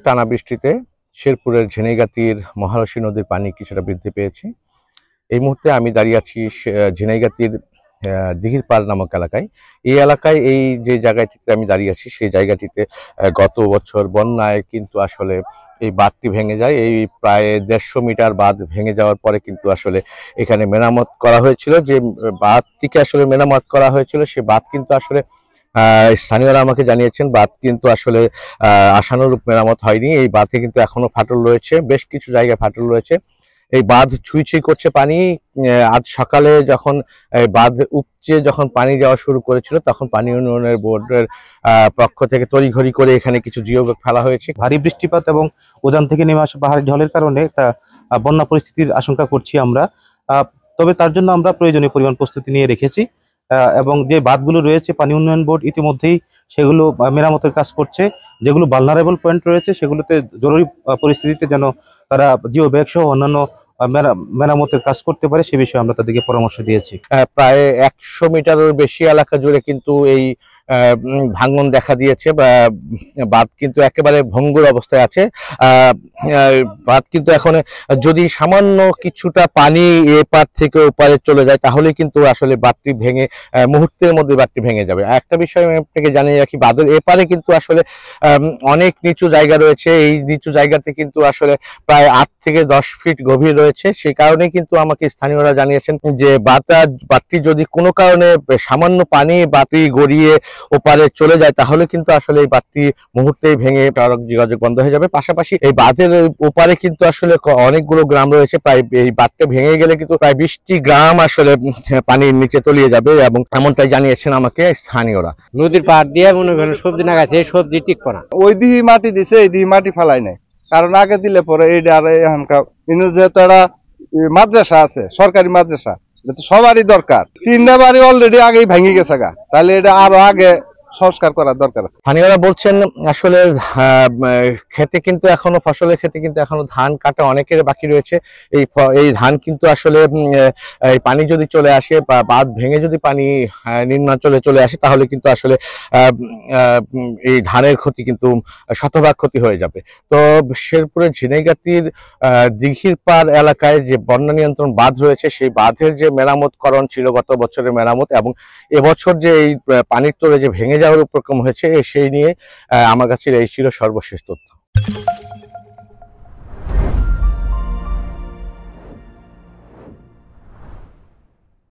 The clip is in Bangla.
টানা বৃষ্টিতে শেরপুরের ঝিনাইগাতীর মহারশী নদীর পানি কিছুটা বৃদ্ধি পেয়েছে। এই মুহূর্তে আমি দাঁড়িয়ে আছি ঝিনাইগাতীর দিঘির পাড় নামক এলাকায়। এই এলাকায় এই যে জায়গাটিতে আমি দাঁড়িয়ে আছি সেই জায়গাটিতে গত বছর বন্যায় কিন্তু আসলে এই বাঁধটি ভেঙে যায়। এই প্রায় 150 মিটার বাঁধ ভেঙে যাওয়ার পরে কিন্তু আসলে এখানে মেরামত করা হয়েছিল। যে বাঁধটিকে আসলে মেরামত করা হয়েছিল সে বাঁধ কিন্তু আসলে স্থানীয়রা আমাকে জানিয়েছেন বাঁধ কিন্তু আসলে আশানুরূপ মেরামত হয়নি। এই বাঁধে কিন্তু এখনো ফাটল রয়েছে, বেশ কিছু জায়গায় ফাটল রয়েছে। এই বাঁধ ছুঁই ছুঁই করছে পানি। আজ সকালে যখন বাঁধ উপচে যখন পানি যাওয়া শুরু করেছিল তখন পানি উন্নয়নের বোর্ডের পক্ষ থেকে তড়িঘড়ি করে এখানে কিছু জিও ব্যাগ ফেলা হয়েছে। ভারী বৃষ্টিপাত এবং উজান থেকে নেমে আসা পাহাড়ি ঢলের কারণে একটা বন্যা পরিস্থিতির আশঙ্কা করছি আমরা। তবে তার জন্য আমরা প্রয়োজনীয় পরিমাণ প্রস্তুতি নিয়ে রেখেছি এবং যে বাঁধগুলো রয়েছে পানি উন্নয়ন বোর্ড ইতিমধ্যেই সেগুলো মেরামতের কাজ করছে। যেগুলো ভালনারেবল পয়েন্ট রয়েছে সেগুলোতে জরুরি পরিস্থিতিতে যেন তারা জিও ব্যাগ সহ অন্যান্য মেরামতের কাজ করতে পারে সে বিষয়ে আমরা তাদেরকে পরামর্শ দিয়েছি। প্রায় 100 মিটারের বেশি এলাকা জুড়ে কিন্তু এই ভাঙন দেখা দিয়েছে। বাঁধ কিন্তু একেবারে ভঙ্গুর অবস্থায় আছে। বাঁধ কিন্তু এখন যদি সামান্য কিছুটা পানি এপার থেকে ওপারে চলে যায় তাহলে কিন্তু আসলে বাঁধটি ভেঙে মুহূর্তের মধ্যে বাঁধটি ভেঙে যাবে। একটা বিষয় আমি আপনাকে জানিয়ে রাখি, বাঁধের এপারে কিন্তু আসলে অনেক নিচু জায়গা রয়েছে। এই নিচু জায়গাতে কিন্তু আসলে প্রায় 8 থেকে 10 ফিট গভীর রয়েছে। সেই কারণে কিন্তু আমাকে স্থানীয়রা জানিয়েছেন যে বাঁধটি যদি কোনো কারণে সামান্য পানি বাঁধটি গড়িয়ে ওপারে চলে যায় তাহলে কিন্তু আসলে এই বাঁধটি মুহূর্তেই ভেঙে সড়ক যোগাযোগ বন্ধ হয়ে যাবে। পাশাপাশি এই বাঁধের ওপারে কিন্তু আসলে অনেকগুলো গ্রাম রয়েছে। প্রায় এই বাঁধটা ভেঙে গেলে কিন্তু প্রায় 20টি গ্রাম আসলে পানির নিচে তলিয়ে যাবে এবং এমনটাই জানিয়েছেন আমাকে স্থানীয়রা। নদীর পাড় দিয়ে মনে করেন সবজি লাগাচ্ছে, সবজি টিকবো না। ওই দিহি মাটি দিছে, এই দিহি মাটি ফেলাই নাই, কারণ আগে দিলে পরে এইটা আর এখানকার যেহেতু একটা মাদ্রাসা আছে, সরকারি মাদ্রাসা, এটা তো সবারই দরকার। 3টা বাড়ি অলরেডি আগেই ভেঙে গেছে গা, তাহলে এটা আরো আগে সংস্কার করার দরকার আছে। স্থানীয়রা বলছেন আসলে খেতে কিন্তু এখনো ফসলের ক্ষেতে কিন্তু এখনো ধান কাটা অনেকের বাকি রয়েছে। এই ধান কিন্তু আসলে এই পানি যদি চলে আসে বা বাঁধ ভেঙে যদি পানি নিম্নাঞ্চলে চলে আসে তাহলে কিন্তু আসলে এই ধানের ক্ষতি কিন্তু শতভাগ ক্ষতি হয়ে যাবে। তো শেরপুরের ঝিনাইগাতীর দিঘির পাড় এলাকায় যে বন্যা নিয়ন্ত্রণ বাঁধ রয়েছে সেই বাঁধের যে মেরামতকরণ ছিল গত বছরের মেরামত এবং এবছর যে এই পানির তোরে যে ভেঙে যাওয়ার উপক্রম হয়েছে সেই নিয়ে আমার কাছে এই ছিল সর্বশেষ তথ্য।